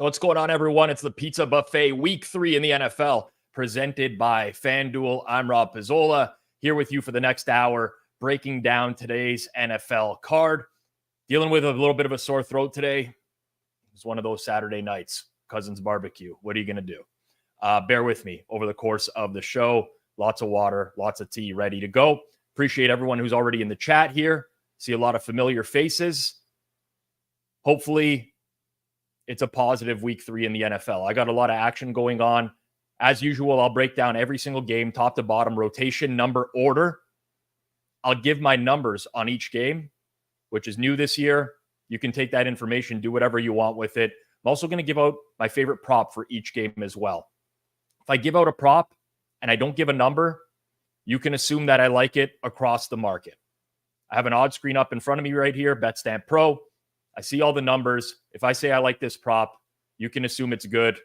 What's going on, everyone? It's the Pizza Buffet Week 3 in the NFL, presented by Fanduel. I'm Rob Pizzola, here with you for the next hour, breaking down today's NFL card. Dealing with a little bit of a sore throat today. It's one of those Saturday nights, Cousins barbecue. What are you going to do? Bear with me over the course of the show. Lots of water, lots of tea ready to go. Appreciate everyone who's already in the chat here. See a lot of familiar faces. Hopefully, it's a positive week 3 in the NFL. I got a lot of action going on. As usual, I'll break down every single game, top to bottom, rotation, number, order. I'll give my numbers on each game, which is new this year. You can take that information, do whatever you want with it. I'm also going to give out my favorite prop for each game as well. If I give out a prop and I don't give a number, you can assume that I like it across the market. I have an odd screen up in front of me right here, betstamp Pro. I see all the numbers. If I say I like this prop, you can assume it's good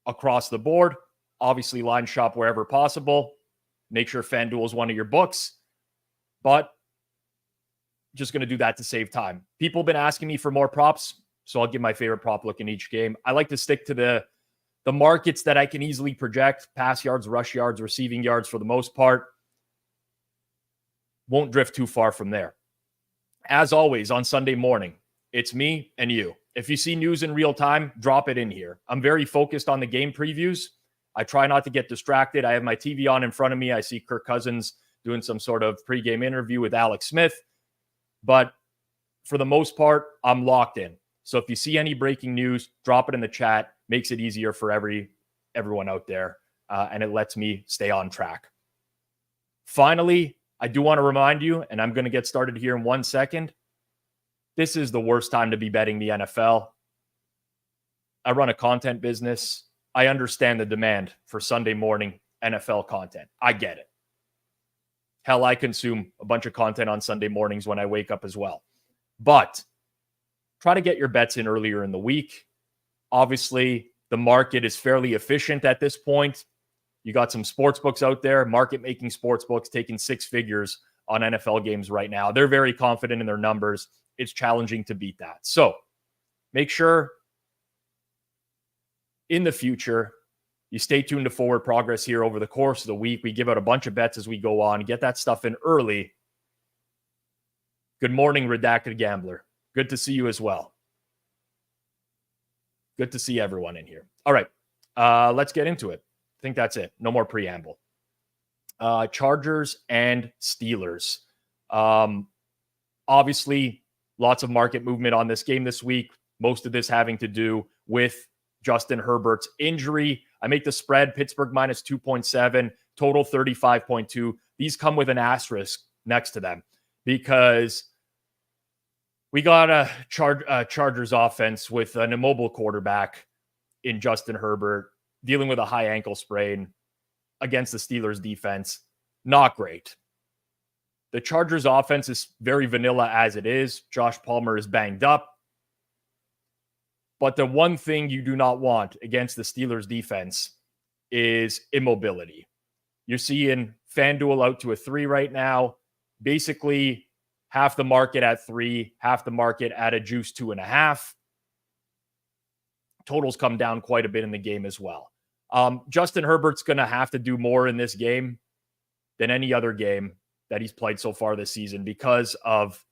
across the board. Obviously, line shop wherever possible. Make sure Fanduel is one of your books. But just going to do that to save time. People have been asking me for more props, so I'll give my favorite prop look in each game. I like to stick to the markets that I can easily project. Pass yards, rush yards, receiving yards for the most part. Won't drift too far from there. As always, on Sunday morning, it's me and you. If you see news in real time, drop it in here. I'm very focused on the game previews. I try not to get distracted. I have my TV on in front of me. I see Kirk Cousins doing some sort of pregame interview with Alex Smith. But for the most part, I'm locked in. So if you see any breaking news, drop it in the chat. Makes it easier for everyone out there. And it lets me stay on track. Finally, I do want to remind you, and I'm going to get started here in 1 second. This is the worst time to be betting the NFL. I run a content business. I understand the demand for Sunday morning NFL content. I get it. Hell, I consume a bunch of content on Sunday mornings when I wake up as well. But try to get your bets in earlier in the week. Obviously, the market is fairly efficient at this point. You got some sports books out there, market-making sports books taking 6 figures on NFL games right now. They're very confident in their numbers. It's challenging to beat that. So make sure in the future, you stay tuned to Forward Progress here over the course of the week. We give out a bunch of bets as we go on. Get that stuff in early. Good morning, Redacted Gambler. Good to see you as well. Good to see everyone in here. All right, let's get into it. I think that's it. No more preamble. Chargers and Steelers. Obviously, lots of market movement on this game this week. Most of this having to do with Justin Herbert's injury. I make the spread, Pittsburgh minus 2.7, total 35.2. These come with an asterisk next to them because we got a Chargers offense with an immobile quarterback in Justin Herbert, dealing with a high ankle sprain against the Steelers defense. Not great. The Chargers offense is very vanilla as it is. Josh Palmer is banged up. But the one thing you do not want against the Steelers defense is immobility. You're seeing FanDuel out to a 3 right now. Basically, half the market at 3, half the market at a juice 2.5. Totals come down quite a bit in the game as well. Justin Herbert's going to have to do more in this game than any other game that he's played so far this season because of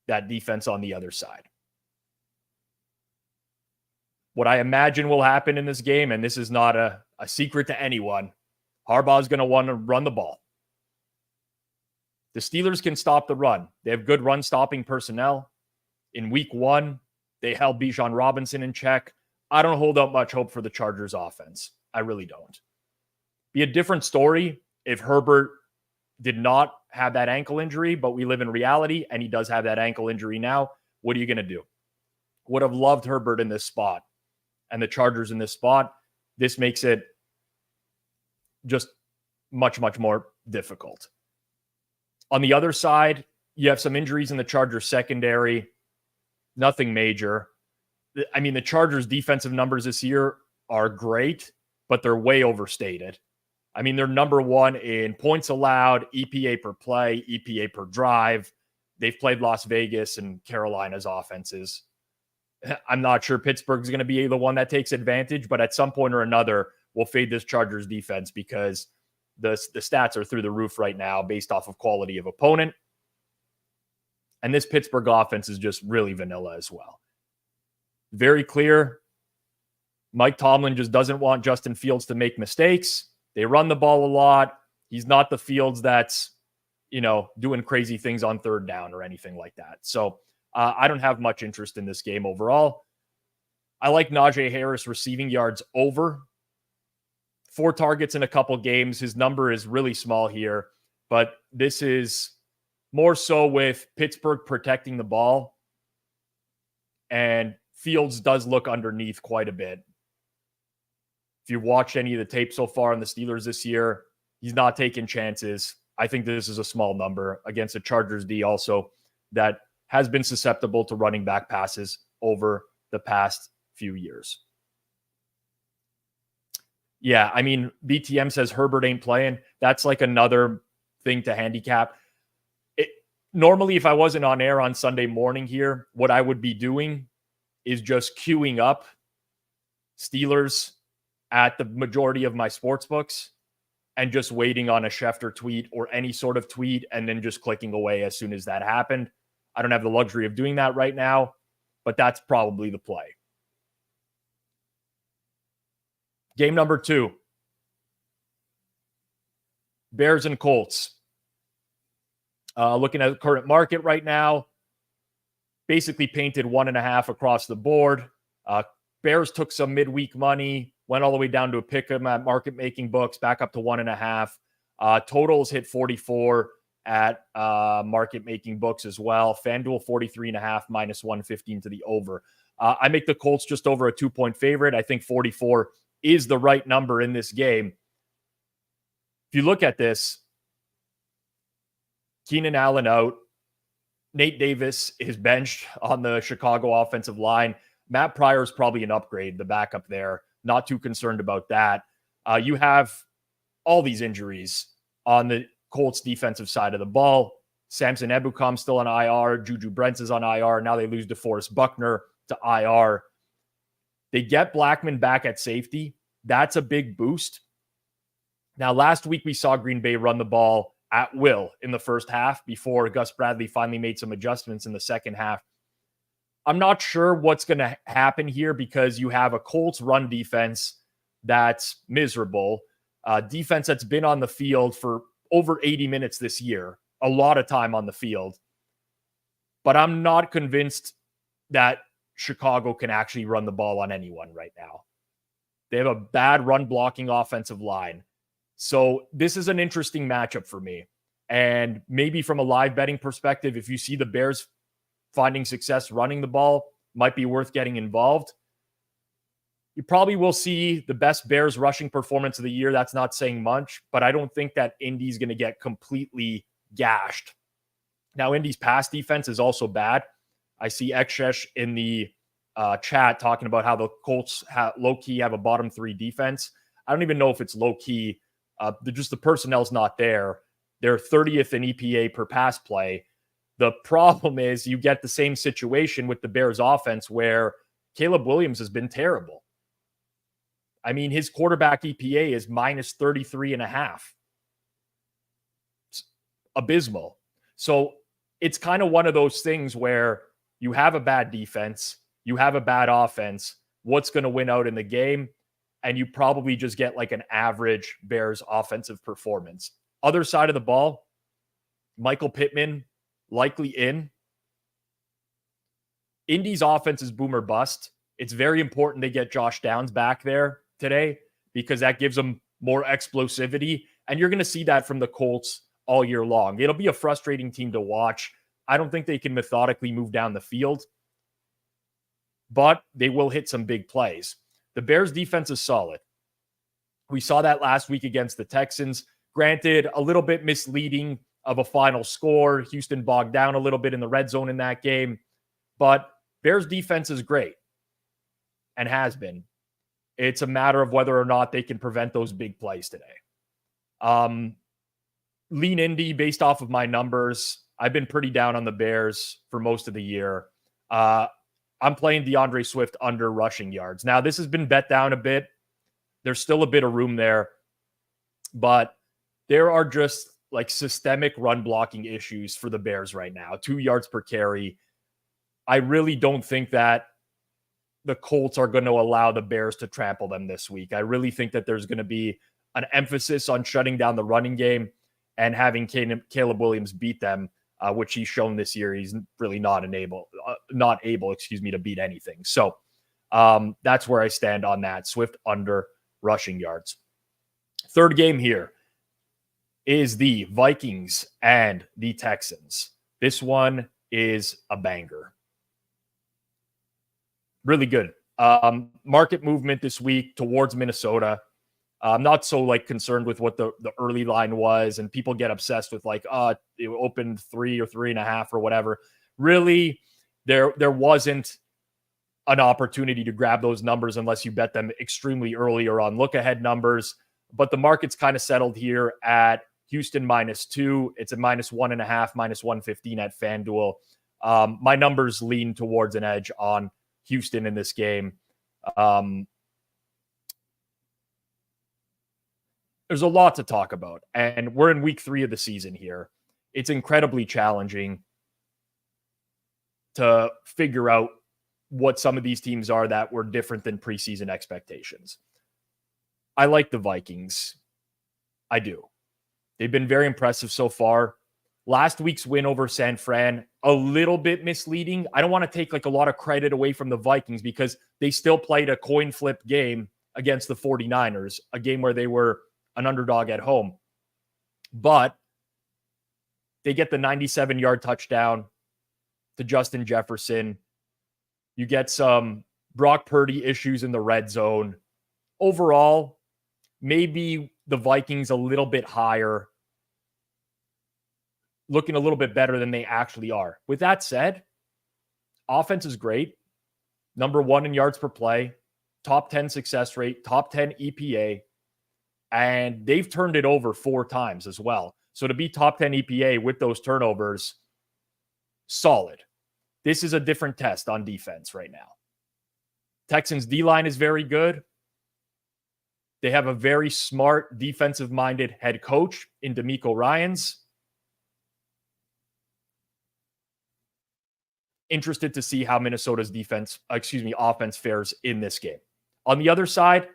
that defense on the other side. What I imagine will happen in this game, and this is not a secret to anyone, Harbaugh's going to want to run the ball. The Steelers can stop the run. They have good run-stopping personnel. In week 1, they held Bijan Robinson in check. I don't hold out much hope for the Chargers offense. I really don't. Be a different story if Herbert did not have that ankle injury, but we live in reality and he does have that ankle injury now. What are you going to do? Would have loved Herbert in this spot and the Chargers in this spot. This makes it just much, much more difficult. On the other side, you have some injuries in the Chargers secondary. Nothing major. I mean, the Chargers defensive numbers this year are great, but they're way overstated. I mean, they're number 1 in points allowed, EPA per play, EPA per drive. They've played Las Vegas and Carolina's offenses. I'm not sure Pittsburgh's going to be the one that takes advantage, but at some point or another, we'll fade this Chargers defense because the stats are through the roof right now based off of quality of opponent. And this Pittsburgh offense is just really vanilla as well. Very clear. Mike Tomlin just doesn't want Justin Fields to make mistakes. They run the ball a lot. He's not the Fields that's, doing crazy things on third down or anything like that. So I don't have much interest in this game overall. I like Najee Harris receiving yards over 4 targets in a couple games. His number is really small here, but this is more so with Pittsburgh protecting the ball, and Fields does look underneath quite a bit. If you've watched any of the tape so far on the Steelers this year, he's not taking chances. I think this is a small number against a Chargers D also that has been susceptible to running back passes over the past few years. Yeah, I mean, BTM says Herbert ain't playing. That's like another thing to handicap. Normally, if I wasn't on air on Sunday morning here, what I would be doing is just queuing up Steelers at the majority of my sports books and just waiting on a Schefter tweet or any sort of tweet and then just clicking away as soon as that happened. I don't have the luxury of doing that right now, but that's probably the play. Game number 2. Bears and Colts. Looking at the current market right now, basically painted 1.5 across the board. Bears took some midweek money, went all the way down to a pick 'em at market making books, back up to 1.5. Totals hit 44 at market making books as well. Fanduel 43.5 minus 115 to the over. I make the Colts just over a 2-point favorite. I think 44 is the right number in this game. If you look at this, Keenan Allen out. Nate Davis is benched on the Chicago offensive line. Matt Pryor is probably an upgrade, the backup there. Not too concerned about that. You have all these injuries on the Colts defensive side of the ball. Samson Ebukam still on IR. Juju Brents is on IR. Now they lose DeForest Buckner to IR. They get Blackman back at safety. That's a big boost. Now, last week we saw Green Bay run the ball at will in the first half before Gus Bradley finally made some adjustments in the second half. I'm not sure what's going to happen here because you have a Colts run defense that's miserable, defense that's been on the field for over 80 minutes this year, a lot of time on the field. But I'm not convinced that Chicago can actually run the ball on anyone right now. They have a bad run blocking offensive line. So this is an interesting matchup for me. And maybe from a live betting perspective, if you see the Bears finding success running the ball, might be worth getting involved. You probably will see the best Bears rushing performance of the year. That's not saying much, but I don't think that Indy's going to get completely gashed. Now, Indy's pass defense is also bad. I see Ekshesh in the chat talking about how the Colts low-key have a bottom 3 defense. I don't even know if it's low-key. Just the personnel's not there. They're 30th in EPA per pass play. The problem is you get the same situation with the Bears offense where Caleb Williams has been terrible. I mean, his quarterback EPA is minus 33.5. It's abysmal. So it's kind of one of those things where you have a bad defense, you have a bad offense. What's going to win out in the game? And you probably just get like an average Bears offensive performance. Other side of the ball, Michael Pittman likely in. Indy's offense is boom or bust. It's very important they get Josh Downs back there today because that gives them more explosivity. And you're going to see that from the Colts all year long. It'll be a frustrating team to watch. I don't think they can methodically move down the field, but they will hit some big plays. The Bears defense is solid. We saw that last week against the Texans. Granted, a little bit misleading of a final score. Houston bogged down a little bit in the red zone in that game. But Bears defense is great and has been. It's a matter of whether or not they can prevent those big plays today. Lean Indy based off of my numbers. I've been pretty down on the Bears for most of the year. I'm playing DeAndre Swift under rushing yards. Now, this has been bet down a bit. There's still a bit of room there, but there are just like systemic run blocking issues for the Bears right now. 2 yards per carry. I really don't think that the Colts are going to allow the Bears to trample them this week. I really think that there's going to be an emphasis on shutting down the running game and having Caleb Williams beat them, which he's shown this year. He's really not able, to beat anything. So that's where I stand on that. Swift under rushing yards. Third game here is the Vikings and the Texans. This one is a banger. Really good. Market movement this week towards Minnesota. I'm not so concerned with what the early line was, and people get obsessed with it opened 3 or 3.5 or whatever. Really, there wasn't an opportunity to grab those numbers unless you bet them extremely early or on look ahead numbers. But the market's kind of settled here at Houston -2. It's a -1.5, -115 at Fanduel. My numbers lean towards an edge on Houston in this game. There's a lot to talk about, and we're in week 3 of the season here. It's incredibly challenging to figure out what some of these teams are that were different than preseason expectations. I like the Vikings. I do. They've been very impressive so far. Last week's win over San Fran, a little bit misleading. I don't want to take a lot of credit away from the Vikings because they still played a coin flip game against the 49ers, a game where they were an underdog at home. But they get the 97-yard touchdown to Justin Jefferson. You get some Brock Purdy issues in the red zone. Overall, maybe the Vikings a little bit higher, looking a little bit better than they actually are. With that said, offense is great. Number 1 in yards per play, top 10 success rate, top 10 EPA, and they've turned it over 4 times as well. So to be top 10 EPA with those turnovers, solid. This is a different test on defense right now. Texans D-line is very good. They have a very smart, defensive-minded head coach in DeMeco Ryans. Interested to see how Minnesota's offense fares in this game. On the other side,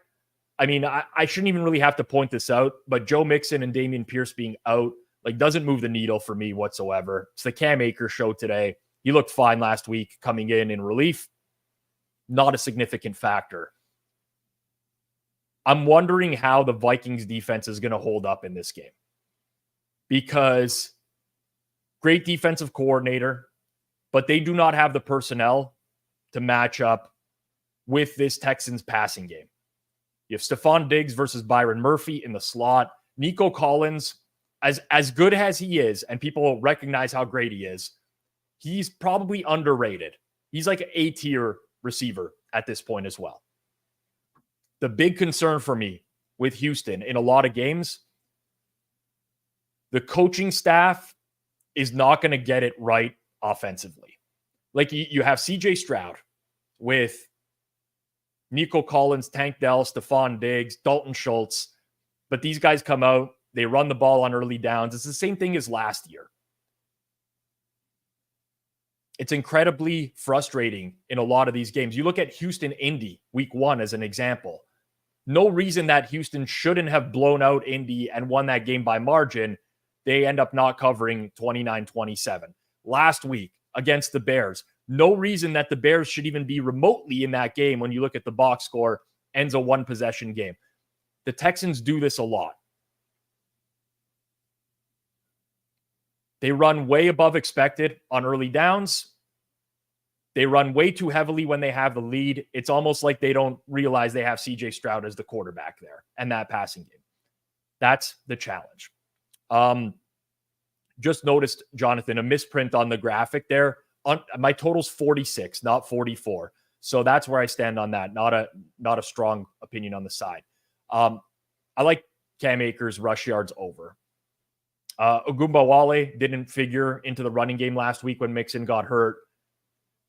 I shouldn't even really have to point this out, but Joe Mixon and Dameon Pierce being out doesn't move the needle for me whatsoever. It's the Cam Akers show today. He looked fine last week coming in relief. Not a significant factor. I'm wondering how the Vikings defense is going to hold up in this game. Because great defensive coordinator, but they do not have the personnel to match up with this Texans passing game. You have Stephon Diggs versus Byron Murphy in the slot. Nico Collins, as good as he is, and people recognize how great he is, he's probably underrated. He's like an A-tier receiver at this point as well. The big concern for me with Houston in a lot of games, the coaching staff is not going to get it right offensively. You have CJ Stroud with Nico Collins, Tank Dell, Stephon Diggs, Dalton Schultz. But these guys come out, they run the ball on early downs. It's the same thing as last year. It's incredibly frustrating in a lot of these games. You look at Houston-Indy week 1 as an example. No reason that Houston shouldn't have blown out Indy and won that game by margin. They end up not covering 29-27. Last week against the Bears, no reason that the Bears should even be remotely in that game when you look at the box score, ends a 1-possession game. The Texans do this a lot. They run way above expected on early downs. They run way too heavily when they have the lead. It's almost like they don't realize they have CJ Stroud as the quarterback there and that passing game. That's the challenge. Just noticed, Jonathan, a misprint on the graphic there. My total's 46, not 44. So that's where I stand on that. Not a strong opinion on the side. I like Cam Akers rush yards over. Ogunbowale didn't figure into the running game last week when Mixon got hurt.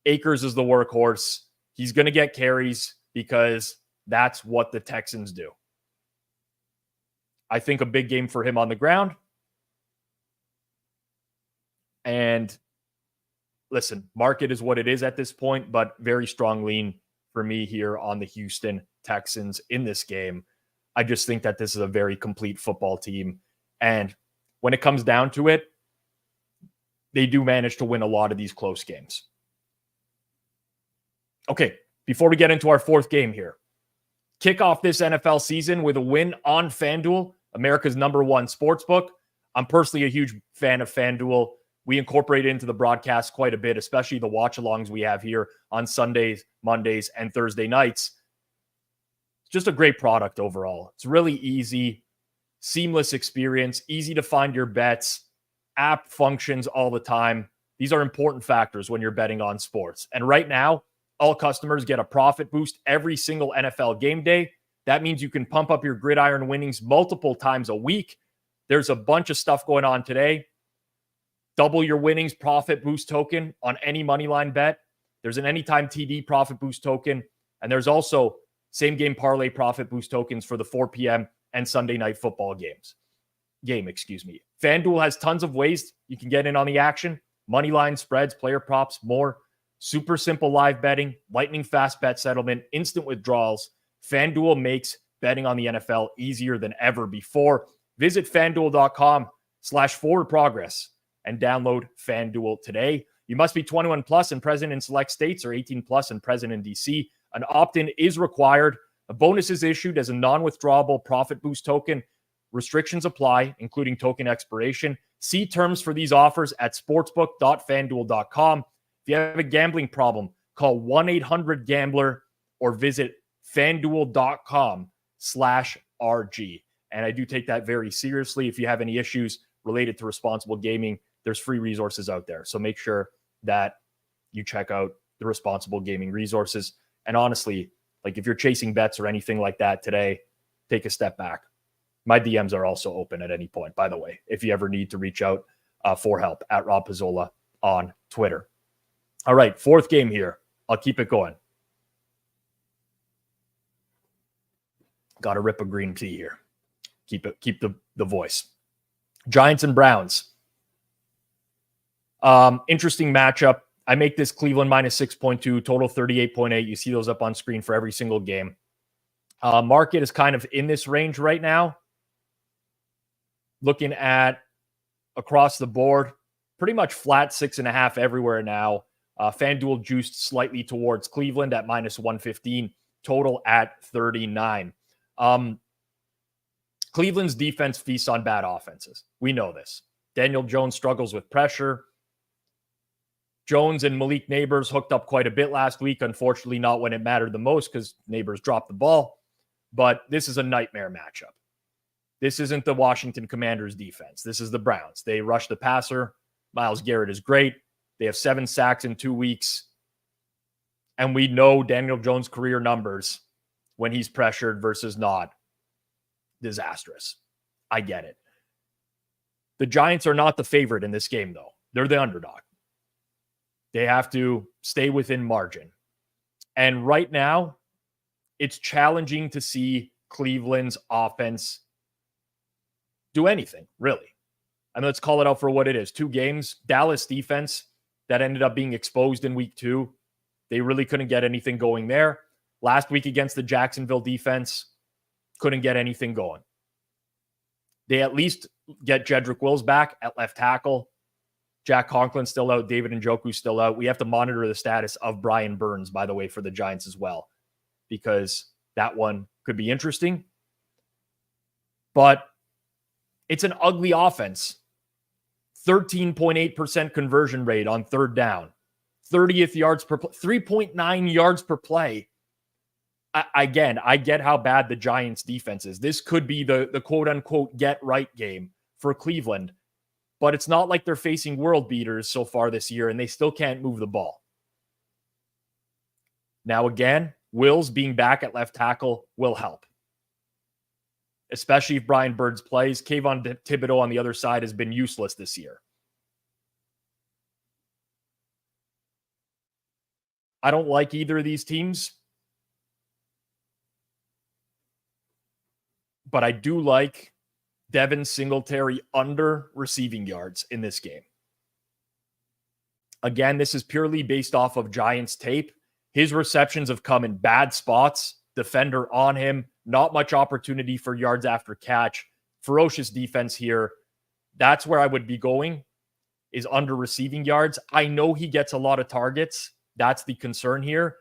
Akers is the workhorse. He's going to get carries because that's what the Texans do. I think a big game for him on the ground. And listen, market is what it is at this point, but very strong lean for me here on the Houston Texans in this game. I just think that this is a very complete football team. And when it comes down to it, they do manage to win a lot of these close games. Okay, before we get into our fourth game here, kick off this NFL season with a win on Fanduel, America's #1 sportsbook. I'm personally a huge fan of Fanduel. We incorporate it into the broadcast quite a bit, especially the watch-alongs we have here on Sundays, Mondays, and Thursday nights. It's just a great product overall. It's really easy, seamless experience, easy to find your bets, app functions all the time. These are important factors when you're betting on sports. And right now, all customers get a profit boost every single NFL game day. That means you can pump up your gridiron winnings multiple times a week. There's a bunch of stuff going on today. Double your winnings profit boost token on any moneyline bet. There's an anytime TD profit boost token. And there's also same game parlay profit boost tokens for the 4 p.m. and Sunday night football game. FanDuel has tons of ways you can get in on the action. Moneyline, spreads, player props, more. Super simple live betting, lightning fast bet settlement, instant withdrawals. FanDuel makes betting on the NFL easier than ever before. Visit FanDuel.com/forwardprogress and download FanDuel today. You must be 21 plus and present in select states or 18 plus and present in DC. An opt-in is required. A bonus is issued as a non-withdrawable profit boost token. Restrictions apply, including token expiration. See terms for these offers at sportsbook.fanduel.com. If you have a gambling problem, call 1-800-GAMBLER or visit fanduel.com/RG. And I do take that very seriously. If you have any issues related to responsible gaming, there's free resources out there. So make sure that you check out the responsible gaming resources. And honestly, like if you're chasing bets or anything like that today, take a step back. My DMs are also open at any point, by the way, if you ever need to reach out for help at Rob Pizzola on Twitter. All right, fourth game here. I'll keep it going. Got to rip a green tea here. Keep the voice. Giants and Browns. Interesting matchup. I make this Cleveland -6.2, total 38.8. You see those up on screen for every single game. Market is kind of in this range right now. Looking at across the board, pretty much flat 6.5 everywhere now. FanDuel juiced slightly towards Cleveland at -115, total at 39. Cleveland's defense feasts on bad offenses. We know this. Daniel Jones struggles with pressure. Jones and Malik Neighbors hooked up quite a bit last week. Unfortunately, not when it mattered the most because Neighbors dropped the ball. But this is a nightmare matchup. This isn't the Washington Commanders defense. This is the Browns. They rush the passer. Myles Garrett is great. They have 7 sacks in 2 weeks. And we know Daniel Jones' career numbers when he's pressured versus not. Disastrous. I get it. The Giants are not the favorite in this game, though. They're the underdog. They have to stay within margin. And right now, it's challenging to see Cleveland's offense do anything, really. I mean, let's call it out for what it is. 2 games. Dallas defense that ended up being exposed in week 2. They really couldn't get anything going there. Last week against the Jacksonville defense, couldn't get anything going. They at least get Jedrick Wills back at left tackle. Jack Conklin still out. David Njoku still out. We have to monitor the status of Brian Burns, by the way, for the Giants as well, because that one could be interesting. But it's an ugly offense. 13.8% conversion rate on third down. 30th yards per play. 3.9 yards per play. I get how bad the Giants defense is. This could be the quote-unquote get-right game for Cleveland. But it's not like they're facing world beaters so far this year, and they still can't move the ball. Now, again, Wills being back at left tackle will help, especially if Brian Burns plays. Kayvon Thibodeau on the other side has been useless this year. I don't like either of these teams, but I do like Devin Singletary under receiving yards in this game. Again, this is purely based off of Giants tape. His receptions have come in bad spots, defender on him, not much opportunity for yards after catch. Ferocious defense here. That's where I would be going, is under receiving yards. I know he gets a lot of targets. That's the concern here,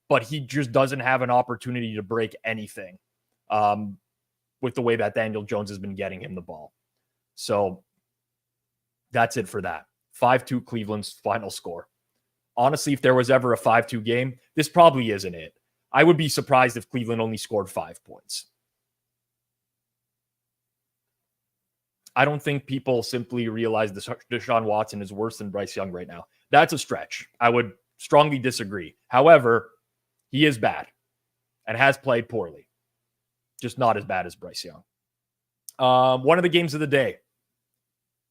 but he just doesn't have an opportunity to break anything with the way that Daniel Jones has been getting him the ball. So that's it for that. 5-2 Cleveland's final score. Honestly, if there was ever a 5-2 game, this probably isn't it. I would be surprised if Cleveland only scored 5 points. I don't think people simply realize Deshaun Watson is worse than Bryce Young right now. That's a stretch. I would strongly disagree. However, he is bad and has played poorly. Just not as bad as Bryce Young. One of the games of the day,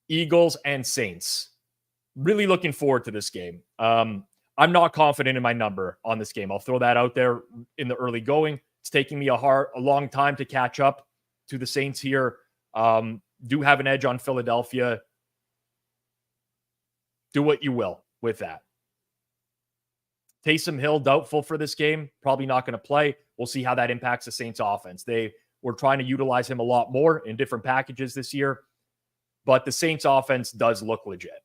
Eagles and Saints. Really looking forward to this game. I'm not confident in my number on this game. I'll throw that out there in the early going. It's taking me a long time to catch up to the Saints here. Do have an edge on Philadelphia. Do what you will with that. Taysom Hill, doubtful for this game. Probably not going to play. We'll see how that impacts the Saints offense. They were trying to utilize him a lot more in different packages this year, but the Saints offense does look legit.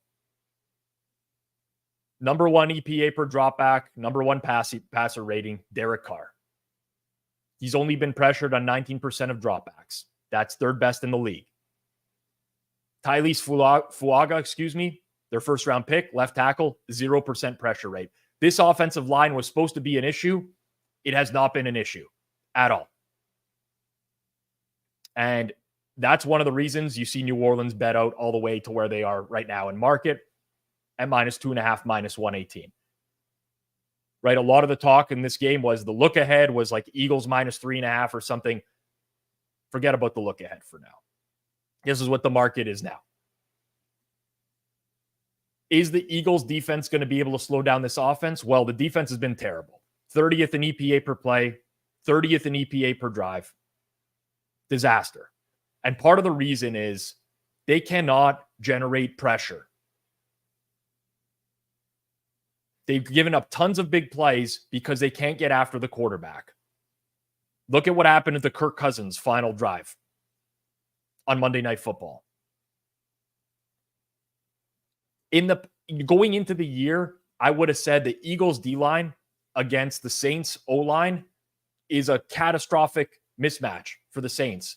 Number 1 EPA per dropback, number 1 passer rating, Derek Carr. He's only been pressured on 19% of dropbacks. That's 3rd best in the league. Tylese Fuaga, their first round pick, left tackle, 0% pressure rate. This offensive line was supposed to be an issue. It has not been an issue at all. And that's one of the reasons you see New Orleans bet out all the way to where they are right now in market at -2.5, -118. Right? A lot of the talk in this game was the look ahead was like Eagles -3.5 or something. Forget about the look ahead for now. This is what the market is now. Is the Eagles defense going to be able to slow down this offense? Well, the defense has been terrible. 30th in EPA per play, 30th in EPA per drive. Disaster. And part of the reason is they cannot generate pressure. They've given up tons of big plays because they can't get after the quarterback. Look at what happened at the Kirk Cousins final drive on Monday Night Football. Going into the year, I would have said the Eagles D-line against the Saints O-line is a catastrophic mismatch for the Saints.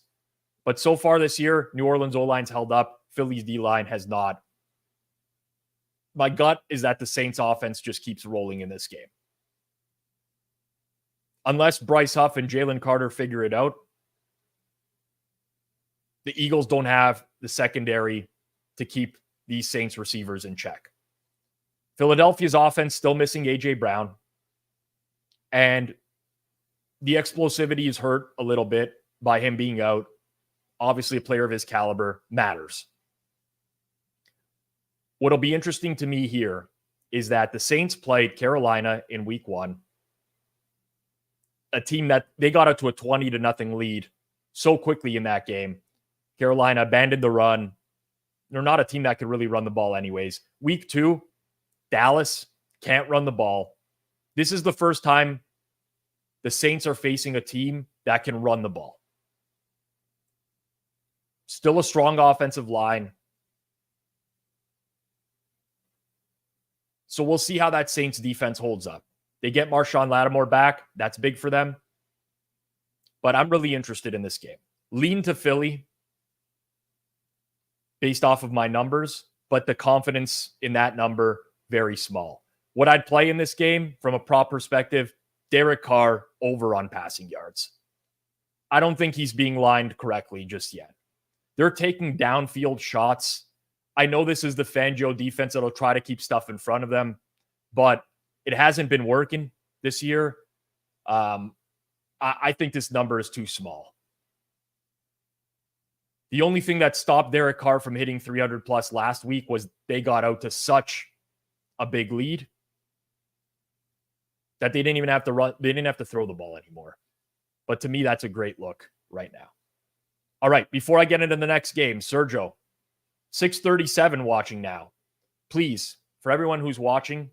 But so far this year, New Orleans O-line's held up. Philly's D-line has not. My gut is that the Saints offense just keeps rolling in this game. Unless Bryce Huff and Jalen Carter figure it out, the Eagles don't have the secondary to keep these Saints receivers in check. Philadelphia's offense still missing A.J. Brown. And the explosivity is hurt a little bit by him being out. Obviously, a player of his caliber matters. What'll be interesting to me here is that the Saints played Carolina in week 1. A team that they got out to a 20-0 lead so quickly in that game. Carolina abandoned the run. They're not a team that could really run the ball anyways. Week 2, Dallas can't run the ball. This is the first time the Saints are facing a team that can run the ball. Still a strong offensive line. So we'll see how that Saints defense holds up. They get Marshawn Lattimore back. That's big for them. But I'm really interested in this game. Lean to Philly based off of my numbers, but the confidence in that number, very small. What I'd play in this game from a prop perspective, Derek Carr over on passing yards. I don't think he's being lined correctly just yet. They're taking downfield shots. I know this is the Fangio defense that'll try to keep stuff in front of them, but it hasn't been working this year. I think this number is too small. The only thing that stopped Derek Carr from hitting 300 plus last week was they got out to such a big lead. that they didn't even have to run. They didn't have to throw the ball anymore. But to me, that's a great look right now. All right, before I get into the next game, Sergio, 637 watching now. Please, for everyone who's watching,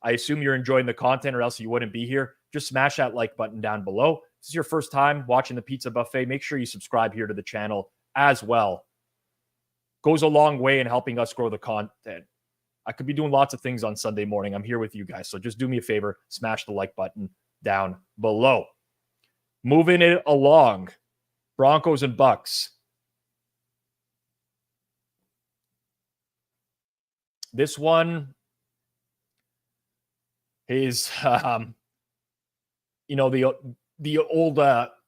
I assume you're enjoying the content or else you wouldn't be here. Just smash that like button down below. If this is your first time watching the Pizza Buffet, make sure you subscribe here to the channel as well. Goes a long way in helping us grow the content. I could be doing lots of things on Sunday morning. I'm here with you guys. So just do me a favor, smash the like button down below. Moving it along, Broncos and Bucks. This one is, the old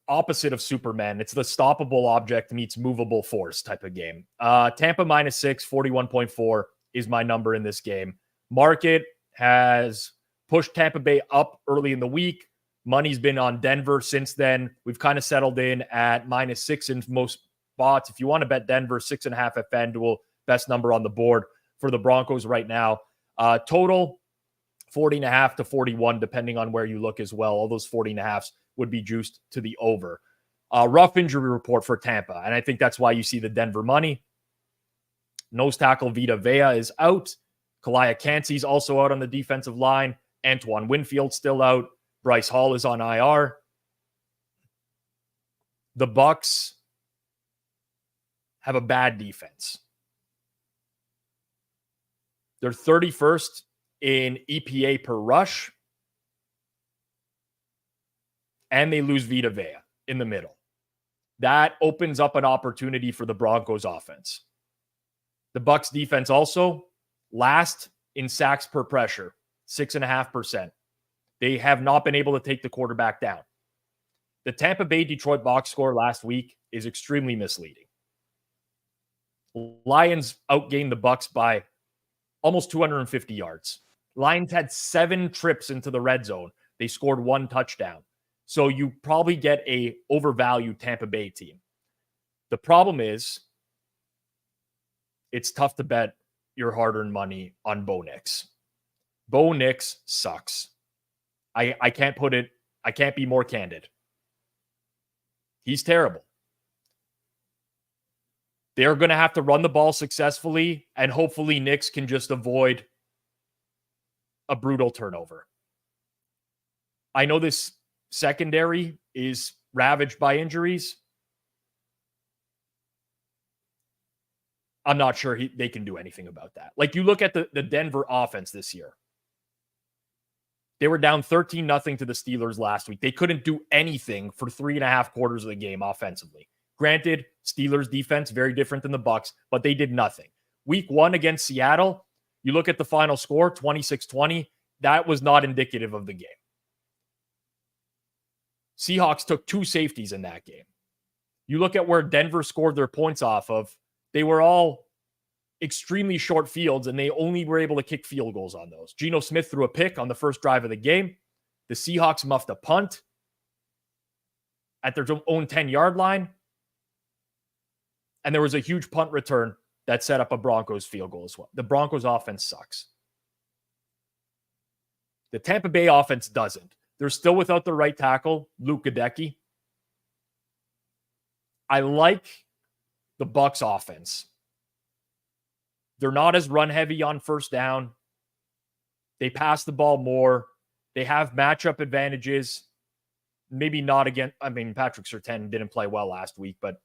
opposite of Superman. It's the stoppable object meets movable force type of game. Tampa -6, 41.4 is my number in this game. Market has pushed Tampa Bay up early in the week. Money's been on Denver since then. We've kind of settled in at -6 in most spots. If you want to bet Denver, 6.5 at Fanduel, best number on the board for the Broncos right now. Total 40.5 to 41, depending on where you look as well. All those 40.5s would be juiced to the over. Rough injury report for Tampa, and I think that's why you see the Denver money. Nose tackle Vita Vea is out. Kalia Cansey's also out on the defensive line. Antoine Winfield's still out. Bryce Hall is on IR. The Bucks have a bad defense. They're 31st in EPA per rush. And they lose Vita Vea in the middle. That opens up an opportunity for the Broncos offense. The Bucks defense also last in sacks per pressure, 6.5%. They have not been able to take the quarterback down. The Tampa Bay Detroit box score last week is extremely misleading. Lions outgained the Bucks by almost 250 yards. Lions had 7 trips into the red zone. They scored 1 touchdown. So you probably get a overvalued Tampa Bay team. The problem is it's tough to bet your hard-earned money on Bo Nix. Bo Nix sucks. I can't be more candid. He's terrible. They're going to have to run the ball successfully, and hopefully Nix can just avoid a brutal turnover. I know this secondary is ravaged by injuries. I'm not sure they can do anything about that. Like, you look at the Denver offense this year. They were down 13-0 to the Steelers last week. They couldn't do anything for 3.5 quarters of the game offensively. Granted, Steelers defense, very different than the Bucks, but they did nothing. Week 1 against Seattle, you look at the final score, 26-20. That was not indicative of the game. Seahawks took 2 safeties in that game. You look at where Denver scored their points off of, they were all extremely short fields, and they only were able to kick field goals on those. Geno Smith threw a pick on the first drive of the game. The Seahawks muffed a punt at their own 10-yard line. And there was a huge punt return that set up a Broncos field goal as well. The Broncos offense sucks. The Tampa Bay offense doesn't. They're still without the right tackle, Luke Gadecki. I like the Bucs offense. They're not as run-heavy on first down. They pass the ball more. They have matchup advantages. Maybe not again. I mean, Patrick Surtain didn't play well last week, but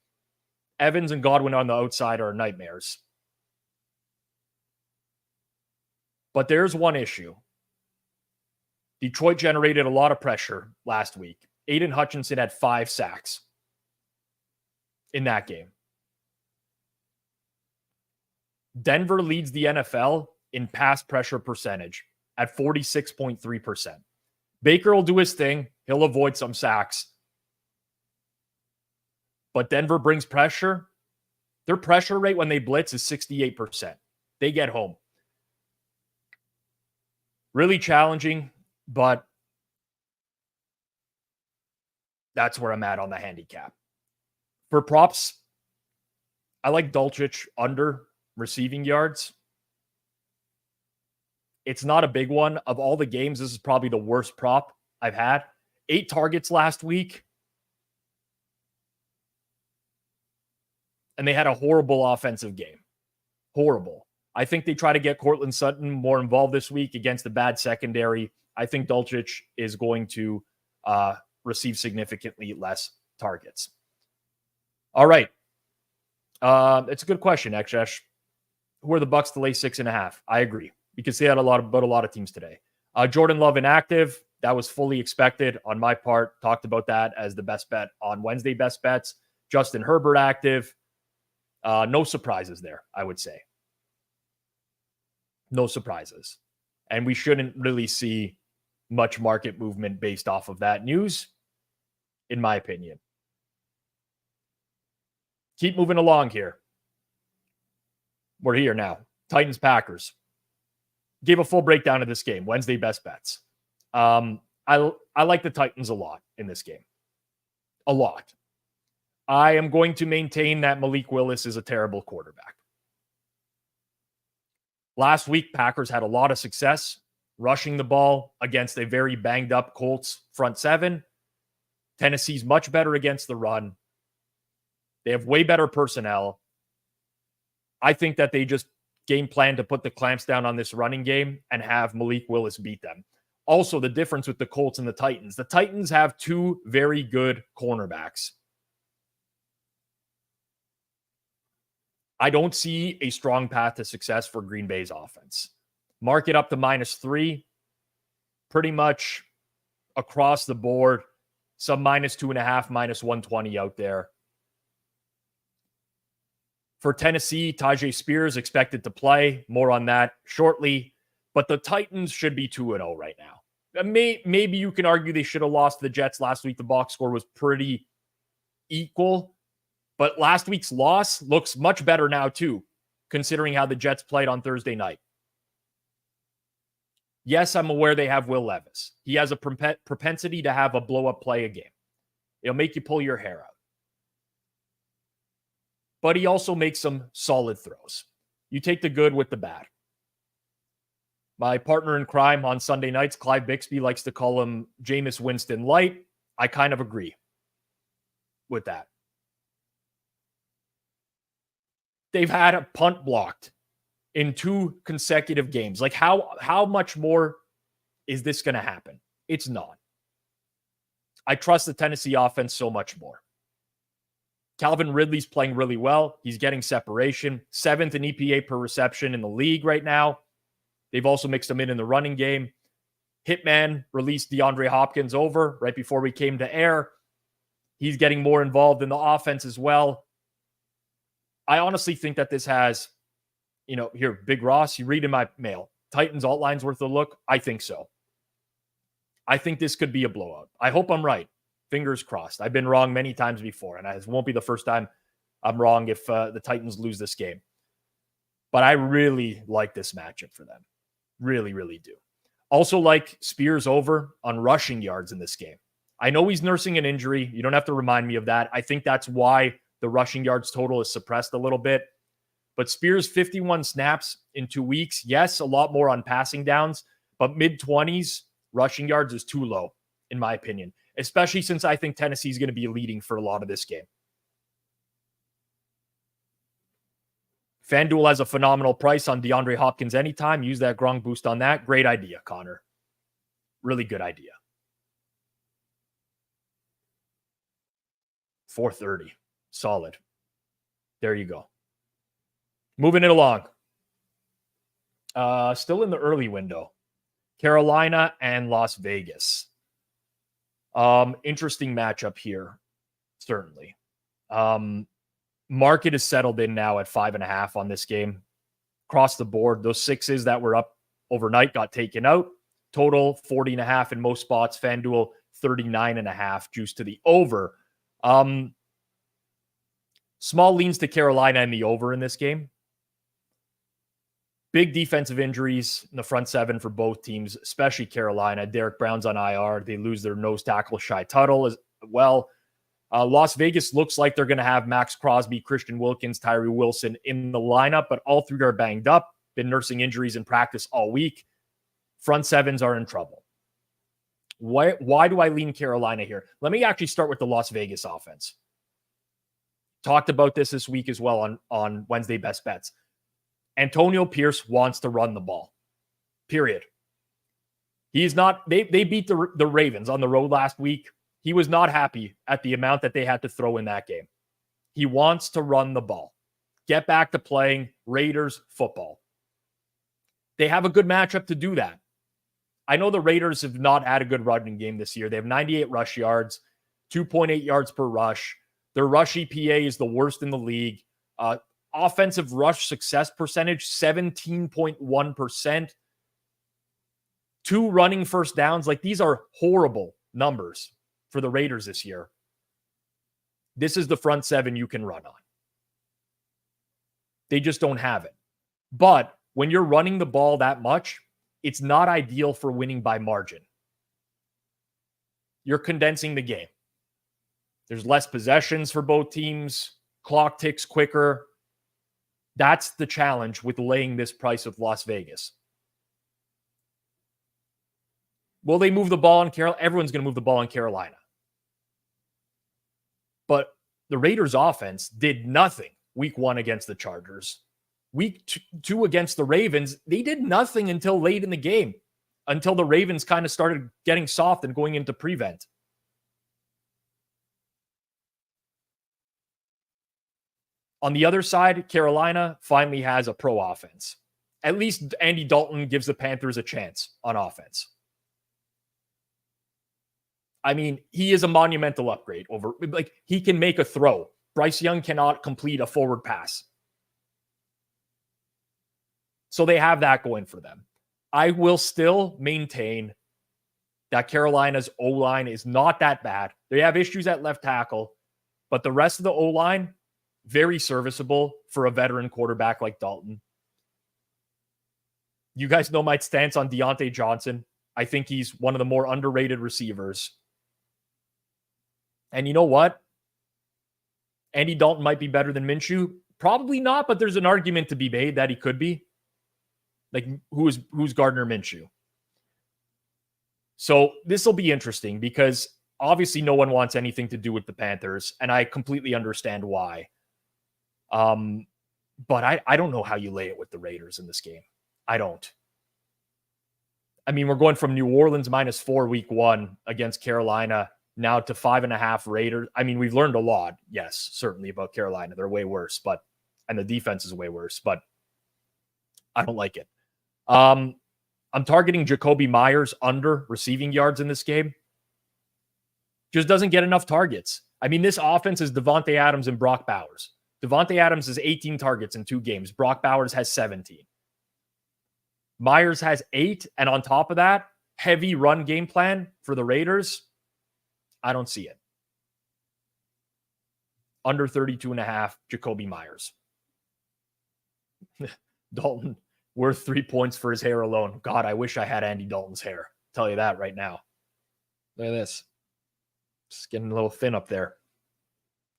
Evans and Godwin on the outside are nightmares. But there's one issue. Detroit generated a lot of pressure last week. Aiden Hutchinson had 5 sacks in that game. Denver leads the NFL in pass pressure percentage at 46.3%. Baker will do his thing. He'll avoid some sacks. But Denver brings pressure. Their pressure rate when they blitz is 68%. They get home. Really challenging, but that's where I'm at on the handicap. For props, I like Dulcich under receiving yards. It's not a big one. Of all the games, this is probably the worst prop I've had. 8 targets last week. And they had a horrible offensive game. Horrible. I think they try to get Cortland Sutton more involved this week against the bad secondary. I think Dulcich is going to receive significantly less targets. All right. It's a good question, Ekshesh. Who are the Bucs to lay 6.5? I agree, because they had a lot of teams today. Jordan Love inactive. That was fully expected on my part. Talked about that as the best bet on Wednesday best bets. Justin Herbert active. No surprises there, I would say. No surprises. And we shouldn't really see much market movement based off of that news, in my opinion. Keep moving along here. We're here now. Titans, Packers. Gave a full breakdown of this game. Wednesday best bets. I like the Titans a lot in this game. A lot. I am going to maintain that Malik Willis is a terrible quarterback. Last week, Packers had a lot of success rushing the ball against a very banged up Colts front seven. Tennessee's much better against the run. They have way better personnel. I think that they just game plan to put the clamps down on this running game and have Malik Willis beat them. Also, the difference with the Colts and the Titans have 2 very good cornerbacks. I don't see a strong path to success for Green Bay's offense. Mark it up to -3, pretty much across the board. Some -2.5, -120 out there. For Tennessee, Tajay Spears expected to play. More on that shortly. But the Titans should be 2-0 right now. Maybe you can argue they should have lost to the Jets last week. The box score was pretty equal. But last week's loss looks much better now, too, considering how the Jets played on Thursday night. Yes, I'm aware they have Will Levis. He has a propensity to have a blow-up play a game. It'll make you pull your hair out. But he also makes some solid throws. You take the good with the bad. My partner in crime on Sunday nights, Clive Bixby, likes to call him Jameis Winston Light. I kind of agree with that. They've had a punt blocked in 2 consecutive games. Like, how much more is this going to happen? It's not. I trust the Tennessee offense so much more. Calvin Ridley's playing really well. He's getting separation. 7th in EPA per reception in the league right now. They've also mixed him in the running game. Hitman released DeAndre Hopkins over right before we came to air. He's getting more involved in the offense as well. I honestly think that this has, here, Big Ross, you read in my mail, Titans alt line's worth a look. I think so. I think this could be a blowout. I hope I'm right. Fingers crossed. I've been wrong many times before, and it won't be the first time I'm wrong if the Titans lose this game. But I really like this matchup for them. Really, really do. Also like Spears over on rushing yards in this game. I know he's nursing an injury. You don't have to remind me of that. I think that's why the rushing yards total is suppressed a little bit. But Spears, 51 snaps in 2 weeks. Yes, a lot more on passing downs, but mid-20s rushing yards is too low, in my opinion, especially since I think Tennessee is going to be leading for a lot of this game. Fanduel has a phenomenal price on DeAndre Hopkins anytime. Use that Gronk boost on that. Great idea, Connor. Really good idea. 430. Solid. There you go. Moving it along. Still in the early window. Carolina and Las Vegas. Interesting matchup here, certainly. Market is settled in now at 5.5 on this game. Across the board, those 6s that were up overnight got taken out. Total 40.5 in most spots. FanDuel 39.5 juice to the over. Small leans to Carolina and the over in this game. Big defensive injuries in the front 7 for both teams, especially Carolina. Derek Brown's on IR. They lose their nose tackle, Shai Tuttle, as well. Las Vegas looks like they're going to have Max Crosby, Christian Wilkins, Tyree Wilson in the lineup, but all 3 are banged up, been nursing injuries in practice all week. Front 7s are in trouble. Why do I lean Carolina here? Let me actually start with the Las Vegas offense. Talked about this week as well on Wednesday Best Bets. Antonio Pierce wants to run the ball. Period. He's not, they beat the Ravens on the road last week. He was not happy at the amount that they had to throw in that game. He wants to run the ball. Get back to playing Raiders football. They have a good matchup to do that. I know the Raiders have not had a good running game this year. They have 98 rush yards, 2.8 yards per rush. Their rush EPA is the worst in the league. Offensive rush success percentage, 17.1%. 2 running first downs. Like, these are horrible numbers for the Raiders this year. This is the front seven you can run on. They just don't have it. But when you're running the ball that much, it's not ideal for winning by margin. You're condensing the game. There's less possessions for both teams. Clock ticks quicker. That's the challenge with laying this price with Las Vegas. Will they move the ball in Carolina? Everyone's going to move the ball in Carolina. But the Raiders' offense did nothing week 1 against the Chargers. Week 2 against the Ravens, they did nothing until late in the game, until the Ravens kind of started getting soft and going into prevent. On the other side, Carolina finally has a pro offense. At least Andy Dalton gives the Panthers a chance on offense. I mean, he is a monumental upgrade over, like, he can make a throw. Bryce Young cannot complete a forward pass. So they have that going for them. I will still maintain that Carolina's O-line is not that bad. They have issues at left tackle, but the rest of the O-line, very serviceable for a veteran quarterback like Dalton. You guys know my stance on Deontay Johnson. I think he's one of the more underrated receivers. And you know what? Andy Dalton might be better than Minshew. Probably not, but there's an argument to be made that he could be. Like, who's Gardner Minshew? So this will be interesting because obviously no one wants anything to do with the Panthers, and I completely understand why. But I don't know how you lay it with the Raiders in this game. I don't. I mean, we're going from New Orleans -4 week 1 against Carolina now to 5.5 Raiders. I mean, we've learned a lot, yes, certainly about Carolina. They're way worse, and the defense is way worse, but I don't like it. I'm targeting Jacoby Myers under receiving yards in this game. Just doesn't get enough targets. I mean, this offense is Devontae Adams and Brock Bowers. Devontae Adams has 18 targets in 2 games. Brock Bowers has 17. Myers has 8. And on top of that, heavy run game plan for the Raiders. I don't see it. Under 32.5, Jacoby Myers. Dalton, worth 3 points for his hair alone. God, I wish I had Andy Dalton's hair. I'll tell you that right now. Look at this. Just getting a little thin up there.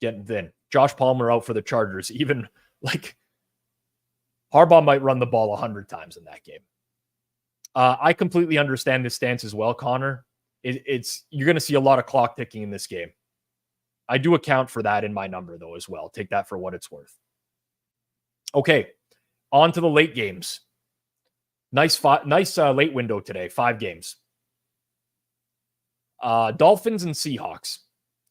Getting thin. Josh Palmer out for the Chargers. Even, like, Harbaugh might run the ball 100 times in that game. I completely understand this stance as well, Connor. You're going to see a lot of clock ticking in this game. I do account for that in my number, though, as well. Take that for what it's worth. Okay, on to the late games. Nice late window today. 5 games. Dolphins and Seahawks.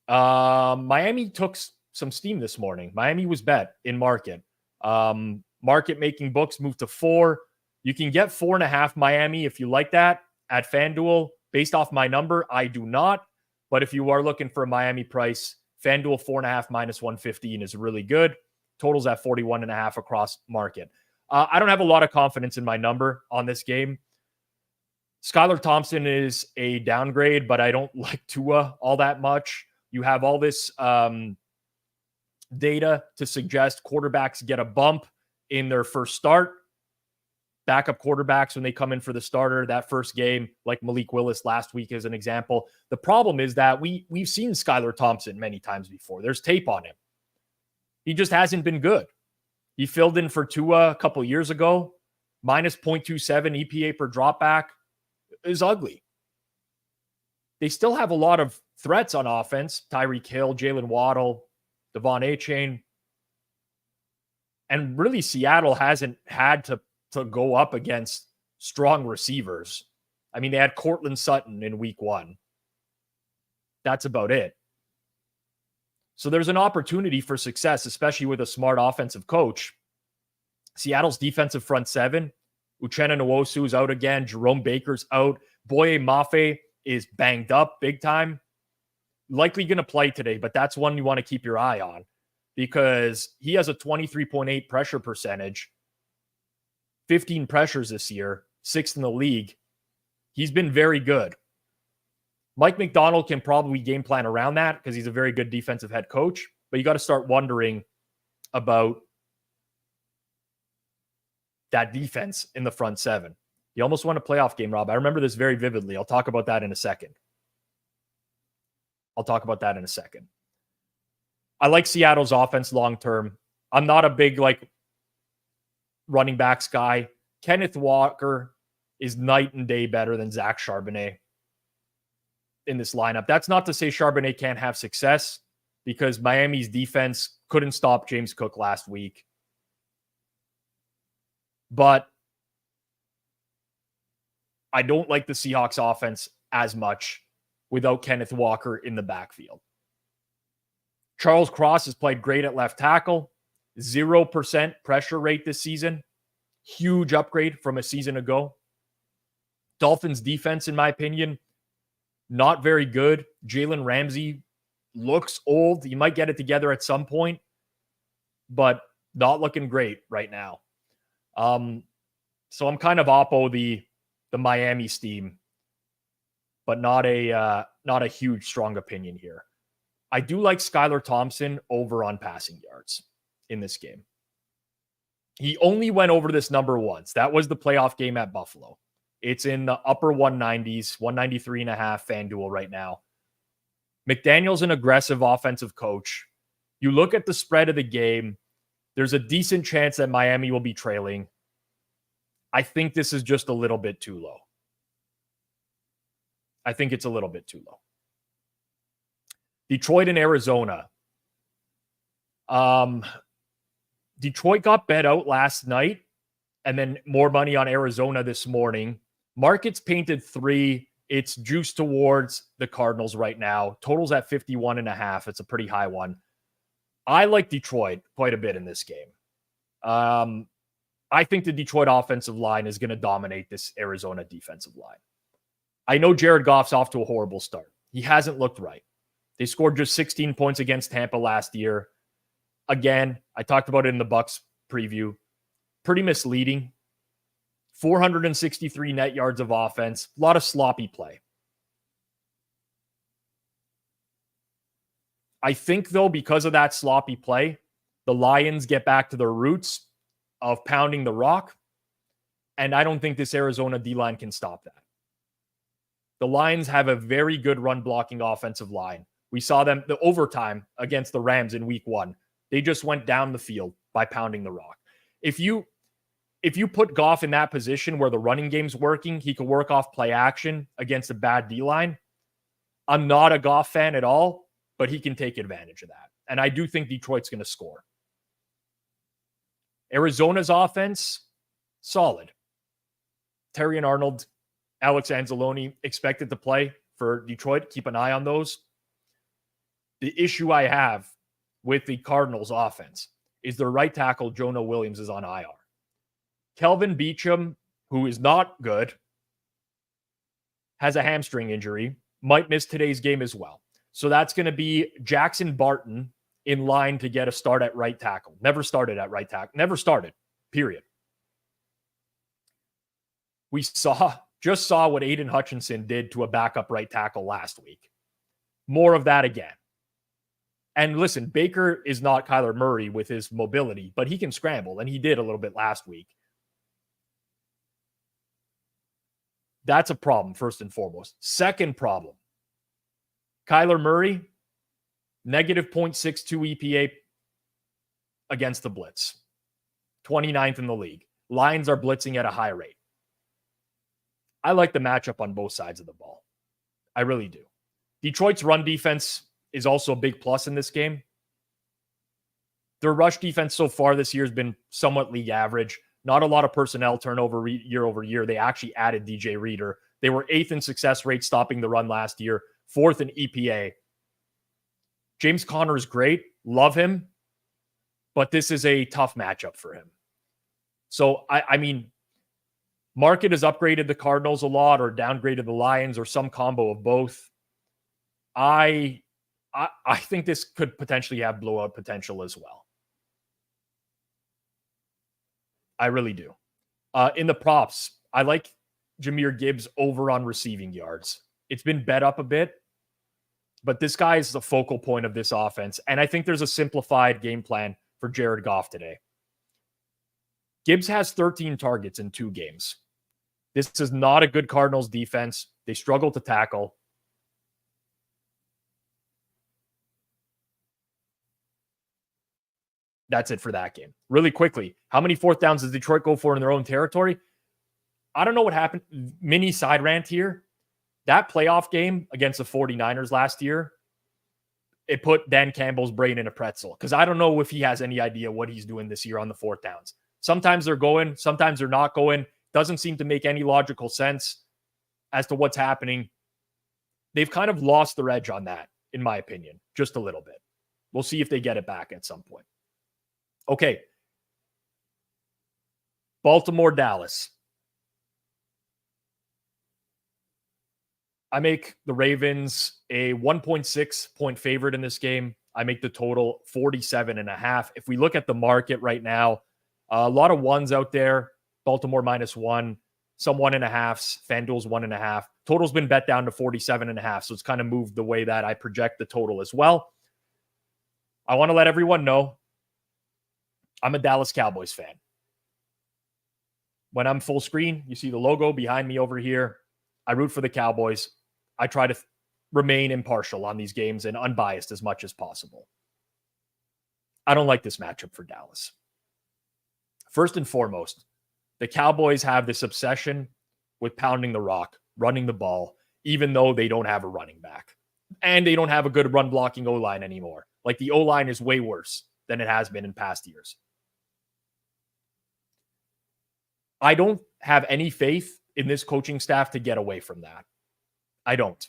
Miami took some steam this morning. Miami was bet in market. Market making books moved to 4. You can get 4.5 Miami if you like that at Fanduel. Based off my number, I do not. But if you are looking for a Miami price, Fanduel 4.5 -115 is really good. Totals at 41.5 across market. I don't have a lot of confidence in my number on this game. Skylar Thompson is a downgrade, but I don't like Tua all that much. You have all this data to suggest quarterbacks get a bump in their first start. Backup quarterbacks, when they come in for the starter, that first game, like Malik Willis last week as an example. The problem is that we've seen Skylar Thompson many times before. There's tape on him. He just hasn't been good. He filled in for Tua a couple years ago. -0.27 EPA per dropback is ugly. they still have a lot of threats on offense. Tyreek Hill, Jalen Waddle, Devon Achane. And really, Seattle hasn't had to go up against strong receivers. I mean, they had Cortland Sutton in week 1. That's about it. So there's an opportunity for success, especially with a smart offensive coach. Seattle's defensive front 7, Uchenna Nwosu is out again. Jerome Baker's out. Boye Mafe is banged up big time. Likely going to play today, but that's one you want to keep your eye on because he has a 23.8 pressure percentage, 15 pressures this year, 6th in the league. He's been very good. Mike McDonald can probably game plan around that because he's a very good defensive head coach, but you got to start wondering about that defense in the front 7. You almost won a playoff game, Rob. I remember this very vividly. I'll talk about that in a second. I like Seattle's offense long-term. I'm not a big running backs guy. Kenneth Walker is night and day better than Zach Charbonnet in this lineup. That's not to say Charbonnet can't have success because Miami's defense couldn't stop James Cook last week. But I don't like the Seahawks offense as much without Kenneth Walker in the backfield. Charles Cross has played great at left tackle. 0% pressure rate this season. Huge upgrade from a season ago. Dolphins defense, in my opinion, not very good. Jalen Ramsey looks old. He might get it together at some point, but not looking great right now. So I'm kind of oppo the Miami steam, but not a huge strong opinion here. I do like Skylar Thompson over on passing yards in this game. He only went over this number once. That was the playoff game at Buffalo. It's in the upper 190s, 193.5 Fanduel right now. McDaniel's an aggressive offensive coach. You look at the spread of the game, there's a decent chance that Miami will be trailing. I think this is just a little bit too low. I think it's a little bit too low. Detroit and Arizona. Detroit got bet out last night and then more money on Arizona this morning. Markets painted 3. It's juiced towards the Cardinals right now. Total's at 51.5. It's a pretty high one. I like Detroit quite a bit in this game. I think the Detroit offensive line is going to dominate this Arizona defensive line. I know Jared Goff's off to a horrible start. He hasn't looked right. They scored just 16 points against Tampa last year. Again, I talked about it in the Bucs preview. Pretty misleading. 463 net yards of offense. A lot of sloppy play. I think, though, because of that sloppy play, the Lions get back to their roots of pounding the rock. And I don't think this Arizona D-line can stop that. The Lions have a very good run-blocking offensive line. We saw them, the overtime against the Rams in week 1. They just went down the field by pounding the rock. If you put Goff in that position where the running game's working, he could work off play action against a bad D-line. I'm not a Goff fan at all, but he can take advantage of that. And I do think Detroit's going to score. Arizona's offense, solid. Terry and Arnold, Alex Anzalone expected to play for Detroit. Keep an eye on those. The issue I have with the Cardinals offense is their right tackle, Jonah Williams, is on IR. Kelvin Beachum, who is not good, has a hamstring injury, might miss today's game as well. So that's going to be Jackson Barton in line to get a start at right tackle. Never started at right tackle. Never started, period. We just saw what Aiden Hutchinson did to a backup right tackle last week. More of that again. And listen, Baker is not Kyler Murray with his mobility, but he can scramble, and he did a little bit last week. That's a problem, first and foremost. Second problem, Kyler Murray, negative 0.62 EPA against the blitz. 29th in the league. Lions are blitzing at a high rate. I like the matchup on both sides of the ball. I really do. Detroit's run defense is also a big plus in this game. Their rush defense so far this year has been somewhat league average. Not a lot of personnel turnover year over year. They actually added DJ Reader. They were 8th in success rate stopping the run last year, 4th in EPA. James Conner is great. Love him. But this is a tough matchup for him. So, I mean, market has upgraded the Cardinals a lot or downgraded the Lions or some combo of both. I think this could potentially have blowout potential as well. I really do. In the props, I like Jahmyr Gibbs over on receiving yards. It's been bet up a bit, but this guy is the focal point of this offense. And I think there's a simplified game plan for Jared Goff today. Gibbs has 13 targets in 2 games. This is not a good Cardinals defense. They struggle to tackle. That's it for that game. Really quickly, how many 4th downs does Detroit go for in their own territory? I don't know what happened. Mini side rant here. That playoff game against the 49ers last year, it put Dan Campbell's brain in a pretzel because I don't know if he has any idea what he's doing this year on the 4th downs. Sometimes they're going, sometimes they're not going. Doesn't seem to make any logical sense as to what's happening. They've kind of lost their edge on that, in my opinion, just a little bit. We'll see if they get it back at some point. Okay. Baltimore, Dallas. I make the Ravens a 1.6 point favorite in this game. I make the total 47.5. If we look at the market right now, a lot of ones out there. Baltimore -1, some 1.5s. Fanduel's 1.5. Total's been bet down to 47.5. So it's kind of moved the way that I project the total as well. I want to let everyone know I'm a Dallas Cowboys fan. When I'm full screen, you see the logo behind me over here. I root for the Cowboys. I try to remain impartial on these games and unbiased as much as possible. I don't like this matchup for Dallas. First and foremost, the Cowboys have this obsession with pounding the rock, running the ball, even though they don't have a running back. And they don't have a good run blocking O-line anymore. Like the O-line is way worse than it has been in past years. I don't have any faith in this coaching staff to get away from that. I don't.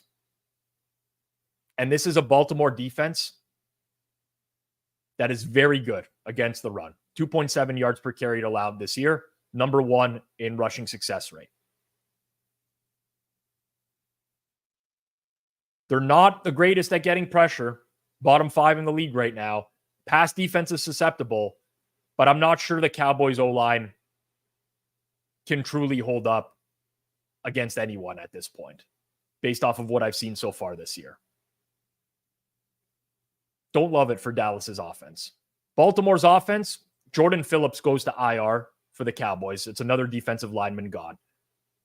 And this is a Baltimore defense that is very good against the run. 2.7 yards per carry allowed this year. Number 1 in rushing success rate. They're not the greatest at getting pressure. Bottom 5 in the league right now. Pass defense is susceptible, but I'm not sure the Cowboys O-line can truly hold up against anyone at this point, based off of what I've seen so far this year. Don't love it for Dallas's offense. Baltimore's offense, Jordan Phillips goes to IR for the Cowboys. It's another defensive lineman gone.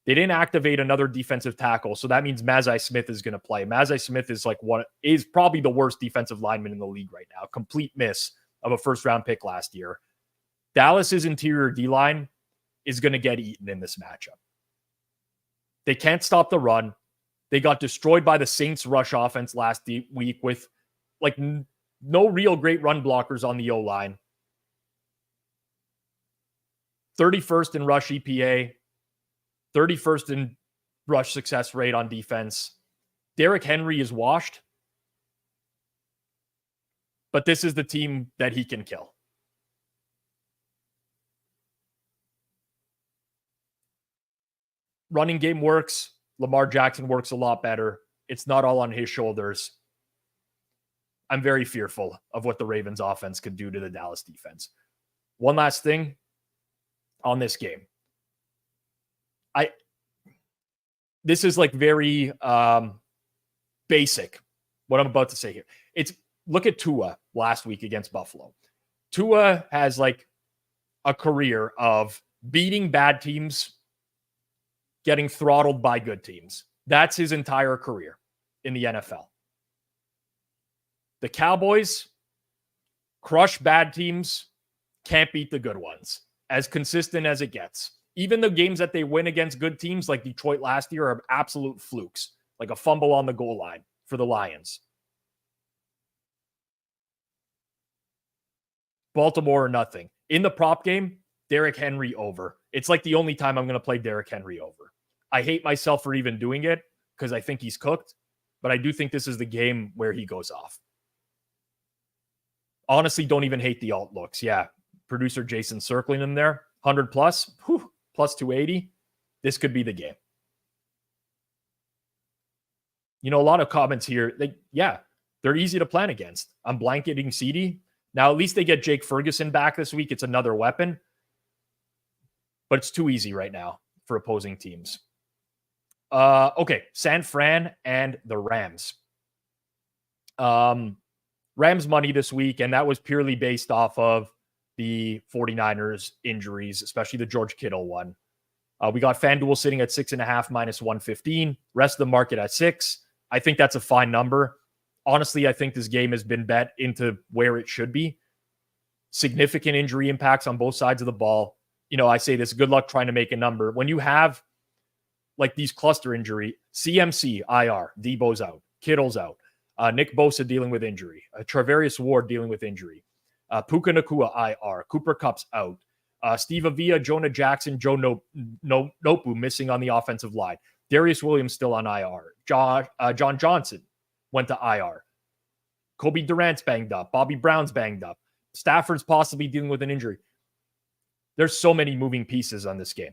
They didn't activate another defensive tackle, so that means Mazai Smith is going to play. Mazai Smith is probably the worst defensive lineman in the league right now. Complete miss of a first-round pick last year. Dallas's interior D-line is going to get eaten in this matchup. They can't stop the run. They got destroyed by the Saints rush offense last week with like no real great run blockers on the O-line. 31st in rush EPA, 31st in rush success rate on defense. Derrick Henry is washed, but this is the team that he can kill. Running game works. Lamar Jackson works a lot better. It's not all on his shoulders. I'm very fearful of what the Ravens offense could do to the Dallas defense. One last thing on this game. This is like very basic, what I'm about to say here. Look at Tua last week against Buffalo. Tua has like a career of beating bad teams, getting throttled by good teams. That's his entire career in the NFL. The Cowboys crush bad teams, can't beat the good ones. As consistent as it gets. Even the games that they win against good teams like Detroit last year are absolute flukes. like a fumble on the goal line for the Lions. Baltimore or nothing. In the prop game, Derrick Henry over. It's like the only time I'm going to play Derrick Henry over. I hate myself for even doing it because I think he's cooked, but I do think this is the game where he goes off. Honestly, don't even hate the alt looks. Yeah, producer Jason circling him there. 100 plus, plus 280. This could be the game. You know, a lot of comments here. They're easy to plan against. I'm blanketing CD. Now, at least they get Jake Ferguson back this week. It's another weapon. But it's too easy right now for opposing teams. Okay, San Fran and the Rams. Rams money this week, and that was purely based off of the 49ers injuries, especially the George Kittle one. We got FanDuel sitting at 6.5 minus 115. Rest of the market at 6. I think that's a fine number. Honestly, I think this game has been bet into where it should be. Significant injury impacts on both sides of the ball. You know, I say this, good luck trying to make a number. When you have like these cluster injury, CMC, IR, Debo's out, Kittle's out, Nick Bosa dealing with injury, Travarius Ward dealing with injury, Puka Nacua, IR, Cooper Kupp's out, Steve Avila, Jonah Jackson, Joe Nopu missing on the offensive line, Darius Williams still on IR, John Johnson went to IR, Kobe Durant's banged up, Bobby Brown's banged up, Stafford's possibly dealing with an injury. There's so many moving pieces on this game.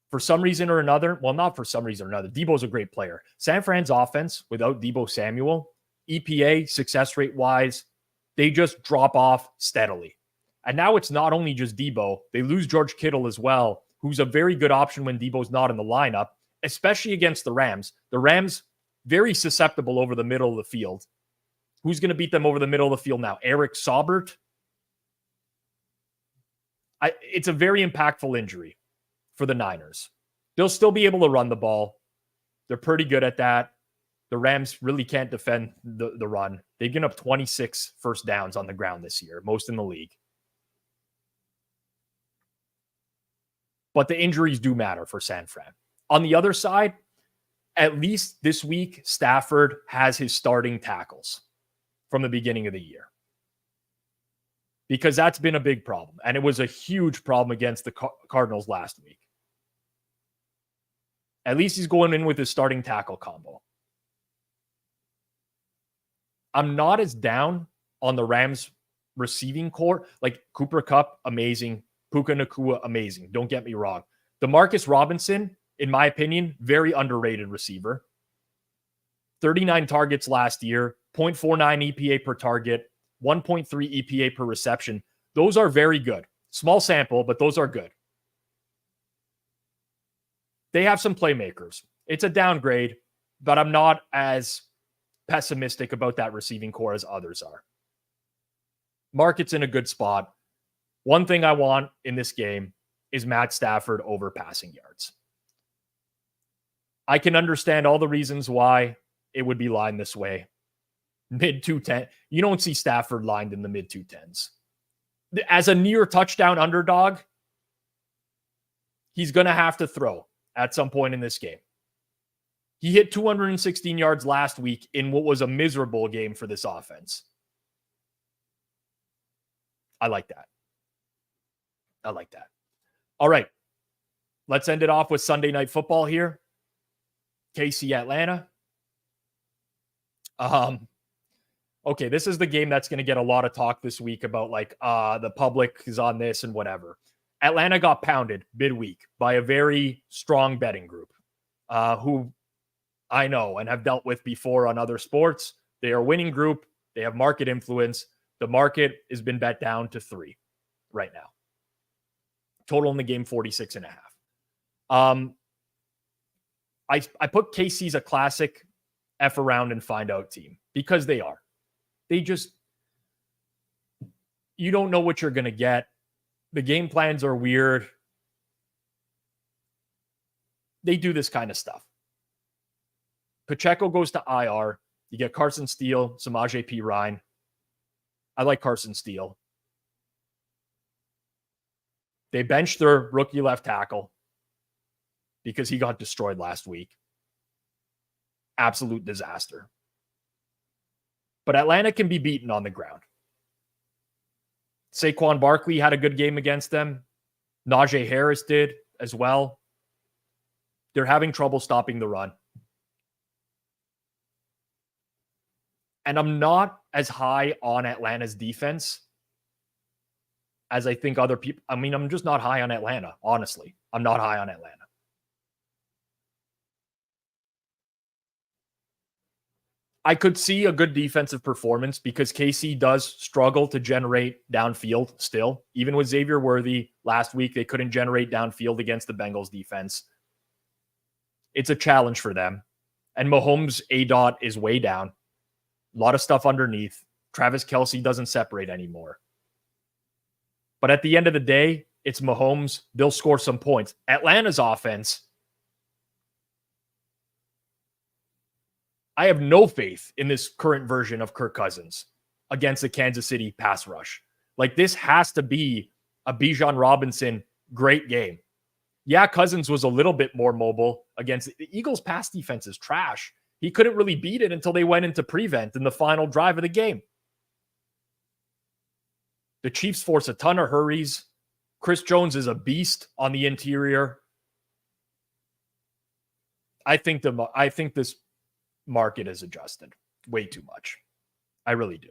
For some reason or another, well, not for some reason or another, Debo's a great player. San Fran's offense, without Debo Samuel, EPA, success rate-wise, they just drop off steadily. And now it's not only just Debo. They lose George Kittle as well, who's a very good option when Debo's not in the lineup, especially against the Rams. The Rams, very susceptible over the middle of the field. Who's going to beat them over the middle of the field now? Eric Saubert? It's a very impactful injury for the Niners. They'll still be able to run the ball. They're pretty good at that. The Rams really can't defend the run. They've given up 26 first downs on the ground this year, most in the league. But the injuries do matter for San Fran. On the other side, at least this week, Stafford has his starting tackles from the beginning of the year. Because that's been a big problem. And it was a huge problem against the Cardinals last week. At least he's going in with his starting tackle combo. I'm not as down on the Rams receiving core. Like Cooper Kupp, amazing. Puka Nacua, amazing. Don't get me wrong. DeMarcus Robinson, in my opinion, very underrated receiver. 39 targets last year, 0.49 EPA per target, 1.3 EPA per reception. Those are very good. Small sample, but those are good. They have some playmakers. It's a downgrade, but I'm not as pessimistic about that receiving core as others are. Market's in a good spot. One thing I want in this game is Matt Stafford over passing yards. I can understand all the reasons why it would be lined this way. Mid 210. You don't see Stafford lined in the mid 210s. As a near touchdown underdog, he's going to have to throw at some point in this game. He hit 216 yards last week in what was a miserable game for this offense. I like that. All right. Let's end it off with Sunday Night Football here. KC Atlanta. Okay, this is the game that's going to get a lot of talk this week about like the public is on this and whatever. Atlanta got pounded midweek by a very strong betting group who I know and have dealt with before on other sports. They are a winning group. They have market influence. The market has been bet down to 3 right now. Total in the game, 46.5. I put KC's a classic F around and find out team because they are. They just, you don't know what you're going to get. The game plans are weird. They do this kind of stuff. Pacheco goes to IR. You get Carson Steele, Samaje Perine. I like Carson Steele. They benched their rookie left tackle because he got destroyed last week. absolute disaster. But Atlanta can be beaten on the ground. Saquon Barkley had a good game against them. Najee Harris did as well. They're having trouble stopping the run. And I'm not as high on Atlanta's defense as I think other people. I mean, I'm just not high on Atlanta, honestly. I'm not high on Atlanta. I could see a good defensive performance because KC does struggle to generate downfield still. Even with Xavier Worthy last week, they couldn't generate downfield against the Bengals defense. It's a challenge for them. And Mahomes' ADOT is way down. A lot of stuff underneath. Travis Kelce doesn't separate anymore. But at the end of the day, it's Mahomes. They'll score some points. Atlanta's offense, I have no faith in this current version of Kirk Cousins against the Kansas City pass rush. Like, this has to be a Bijan Robinson great game. Yeah, Cousins was a little bit more mobile against the Eagles' pass defense is trash. He couldn't really beat it until they went into prevent in the final drive of the game. The Chiefs force a ton of hurries. Chris Jones is a beast on the interior. I think this market is adjusted way too much. I really do.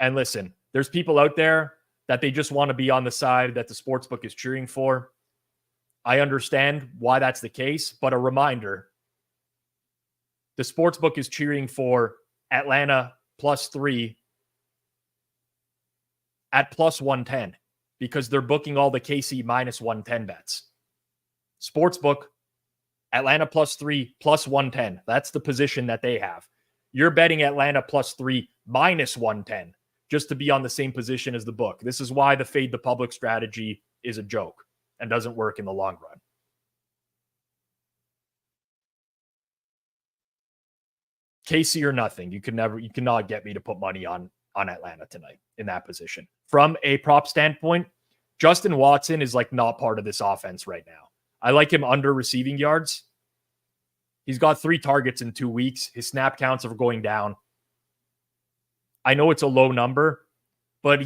And listen, there's people out there that they just want to be on the side that the sportsbook is cheering for. I understand why that's the case, but a reminder, the sportsbook is cheering for Atlanta +3 at +110 because they're booking all the KC -110 bets. Sportsbook, Atlanta +3 +110. That's the position that they have. You're betting Atlanta +3 -110 just to be on the same position as the book. This is why the fade the public strategy is a joke and doesn't work in the long run. KC or nothing. You cannot get me to put money on Atlanta tonight in that position. From a prop standpoint, Justin Watson is like not part of this offense right now. I like him under receiving yards. He's got 3 targets in 2 weeks. His snap counts are going down. I know it's a low number, but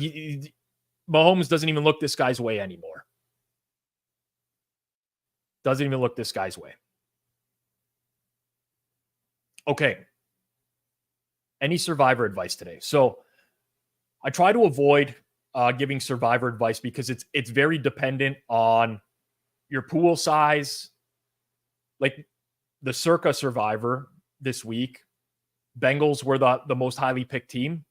Mahomes doesn't even look this guy's way anymore. Doesn't even look this guy's way. Okay. Any survivor advice today? So I try to avoid giving survivor advice because it's very dependent on your pool size. Like the Circa survivor this week, Bengals were the most highly picked team.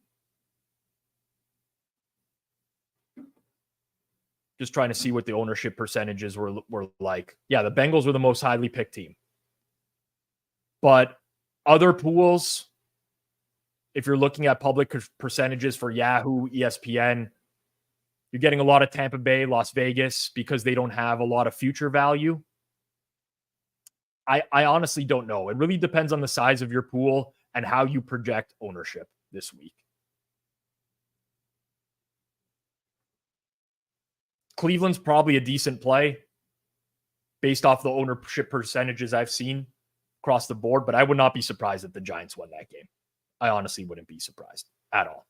Just trying to see what the ownership percentages were like. Yeah, the Bengals were the most highly picked team. But other pools, if you're looking at public percentages for Yahoo, ESPN, you're getting a lot of Tampa Bay, Las Vegas because they don't have a lot of future value. I honestly don't know. It really depends on the size of your pool and how you project ownership this week. Cleveland's probably a decent play based off the ownership percentages I've seen across the board, but I would not be surprised if the Giants won that game. I honestly wouldn't be surprised at all.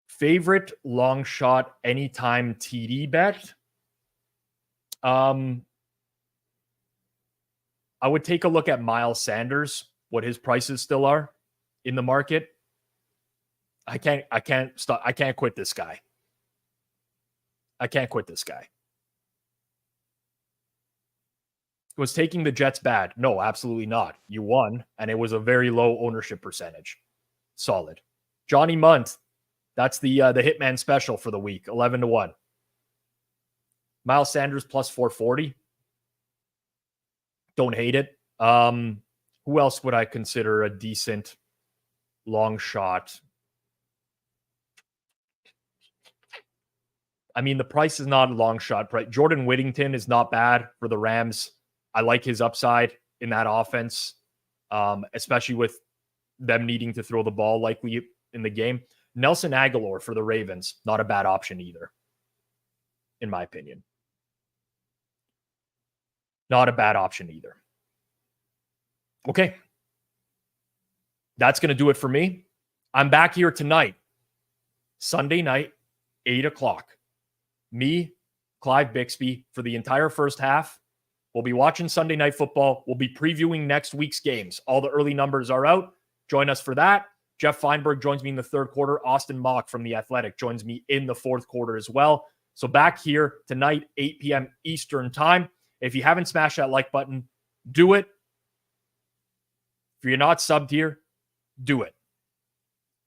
Favorite long shot anytime TD bet? I would take a look at Miles Sanders, what his prices still are in the market. I can't quit this guy. I can't quit this guy. Was taking the Jets bad? No, absolutely not. You won, and it was a very low ownership percentage. Solid. Johnny Munt, that's the Hitman special for the week, 11-1. Miles Sanders +440. Don't hate it. Who else would I consider a decent long shot? I mean, the price is not a long shot. Jordan Whittington is not bad for the Rams. I like his upside in that offense, especially with them needing to throw the ball likely in the game. Nelson Aguilar for the Ravens, not a bad option either, in my opinion. Not a bad option either. Okay. That's going to do it for me. I'm back here tonight, Sunday night, 8 o'clock. Me, Clive Bixby, for the entire first half. We'll be watching Sunday Night Football. We'll be previewing next week's games. All the early numbers are out. Join us for that. Jeff Feinberg joins me in the third quarter. Austin Mock from The Athletic joins me in the fourth quarter as well. So back here tonight, 8 p.m. Eastern time. If you haven't smashed that like button, do it. If you're not subbed here, do it.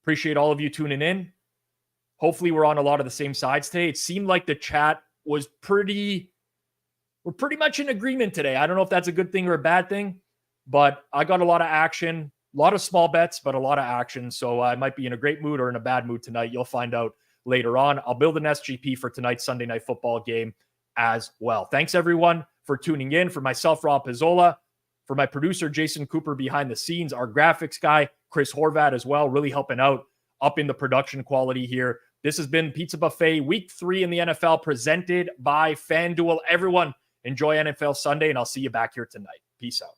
Appreciate all of you tuning in. Hopefully we're on a lot of the same sides today. It seemed like the chat was we're pretty much in agreement today. I don't know if that's a good thing or a bad thing, but I got a lot of action, a lot of small bets, but a lot of action. So I might be in a great mood or in a bad mood tonight. You'll find out later on. I'll build an SGP for tonight's Sunday Night Football game as well. Thanks everyone for tuning in. For myself, Rob Pizzola, for my producer, Jason Cooper behind the scenes, our graphics guy, Chris Horvat as well, really helping out up in the production quality here. This has been Pizza Buffet Week 3 in the NFL presented by FanDuel. Everyone, enjoy NFL Sunday, and I'll see you back here tonight. Peace out.